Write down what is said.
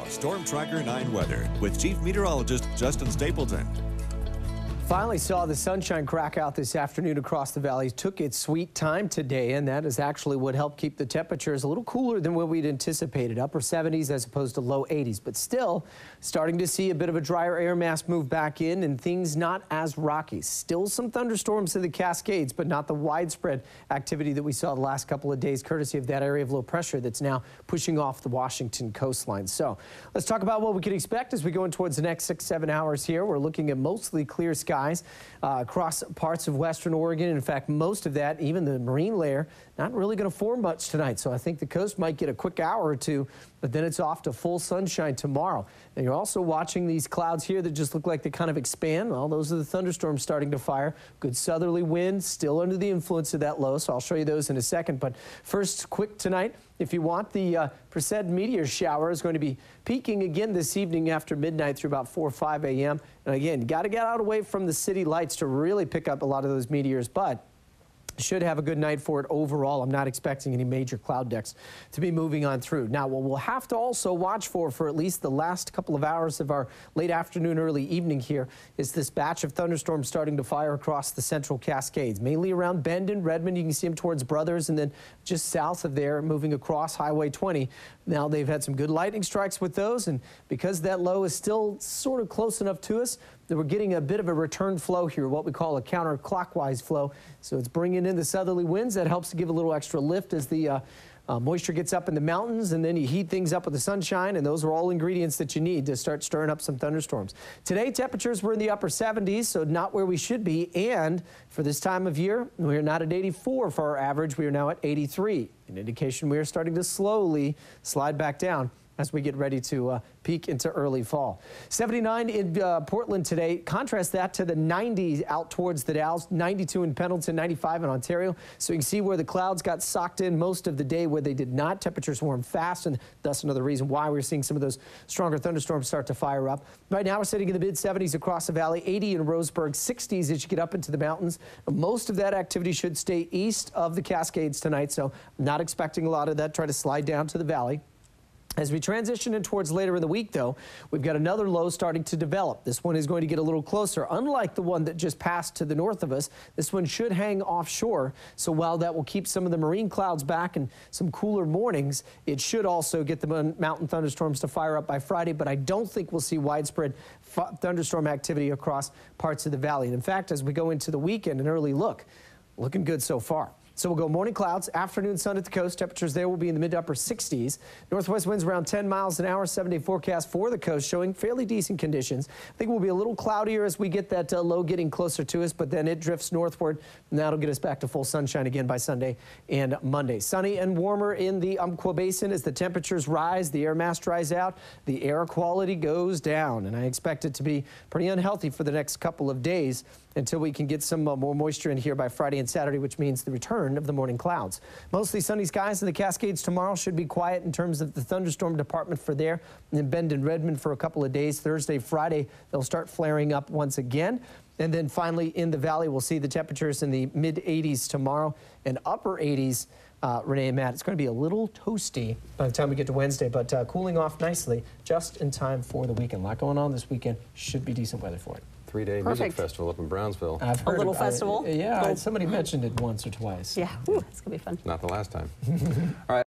Storm Tracker 9 weather with Chief Meteorologist Justin Stapleton. Finally saw the sunshine crack out this afternoon across the valley. Took its sweet time today, and that is actually what helped keep the temperatures a little cooler than what we'd anticipated. Upper 70s as opposed to low 80s, but still starting to see a bit of a drier air mass move back in and things not as rocky. Still some thunderstorms in the Cascades, but not the widespread activity that we saw the last couple of days, courtesy of that area of low pressure that's now pushing off the Washington coastline. So let's talk about what we can expect as we go in towards the next 6-7 hours here. We're looking at mostly clear skies across parts of western Oregon. In fact, most of that, even the marine layer, not really going to form much tonight. So I think the coast might get a quick hour or two, but then it's off to full sunshine tomorrow. And you're also watching these clouds here that just look like they kind of expand. Well, those are the thunderstorms starting to fire. Good southerly wind, still under the influence of that low. So I'll show you those in a second. But first, quick tonight, if you want, the Perseid meteor shower is going to be peaking again this evening after midnight through about 4 or 5 a.m. And again, got to get out away from the city lights to really pick up a lot of those meteors, but should have a good night for it overall. I'm not expecting any major cloud decks to be moving on through. Now, what we'll have to also watch for at least the last couple of hours of our late afternoon, early evening here is this batch of thunderstorms starting to fire across the central Cascades, mainly around Bend and Redmond. You can see them towards Brothers, and then just south of there, moving across Highway 20. Now, they've had some good lightning strikes with those, and because that low is still sort of close enough to us, that we're getting a bit of a return flow here, what we call a counterclockwise flow. So it's bringing in the southerly winds. That helps to give a little extra lift as the moisture gets up in the mountains, and then you heat things up with the sunshine, and those are all ingredients that you need to start stirring up some thunderstorms. Today, temperatures were in the upper 70s, so not where we should be, and for this time of year, we're not at 84 for our average. We are now at 83, an indication we are starting to slowly slide back down as we get ready to peak into early fall. 79 in Portland today. Contrast that to the 90s out towards the Dalles, 92 in Pendleton, 95 in Ontario. So you can see where the clouds got socked in most of the day where they did not. Temperatures warm fast, and thus another reason why we're seeing some of those stronger thunderstorms start to fire up. Right now we're sitting in the mid-70s across the valley, 80 in Roseburg, 60s as you get up into the mountains. Most of that activity should stay east of the Cascades tonight, so not expecting a lot of that. Try to slide down to the valley. As we transition in towards later in the week, though, we've got another low starting to develop. This one is going to get a little closer. Unlike the one that just passed to the north of us, this one should hang offshore. So while that will keep some of the marine clouds back and some cooler mornings, it should also get the mountain thunderstorms to fire up by Friday. But I don't think we'll see widespread thunderstorm activity across parts of the valley. And in fact, as we go into the weekend, an early look, looking good so far. So we'll go morning clouds, afternoon sun at the coast. Temperatures there will be in the mid-upper 60s. Northwest winds around 10 miles an hour. 7-day forecast for the coast showing fairly decent conditions. I think we'll be a little cloudier as we get that low getting closer to us, but then it drifts northward, and that'll get us back to full sunshine again by Sunday and Monday. Sunny and warmer in the Umpqua Basin as the temperatures rise, the air mass dries out, the air quality goes down, and I expect it to be pretty unhealthy for the next couple of days until we can get some more moisture in here by Friday and Saturday, which means the return of the morning clouds. Mostly sunny skies in the Cascades tomorrow. Should be quiet in terms of the thunderstorm department for there. And then Bend and Redmond for a couple of days. Thursday, Friday, they'll start flaring up once again. And then finally in the valley, we'll see the temperatures in the mid-80s tomorrow and upper 80s. Renee and Matt, it's going to be a little toasty by the time we get to Wednesday, but cooling off nicely just in time for the weekend. A lot going on this weekend. Should be decent weather for it. 3-day music festival up in Brownsville. I've heard a little festival? Yeah, somebody mentioned it once or twice. Yeah, it's going to be fun. Not the last time. All right.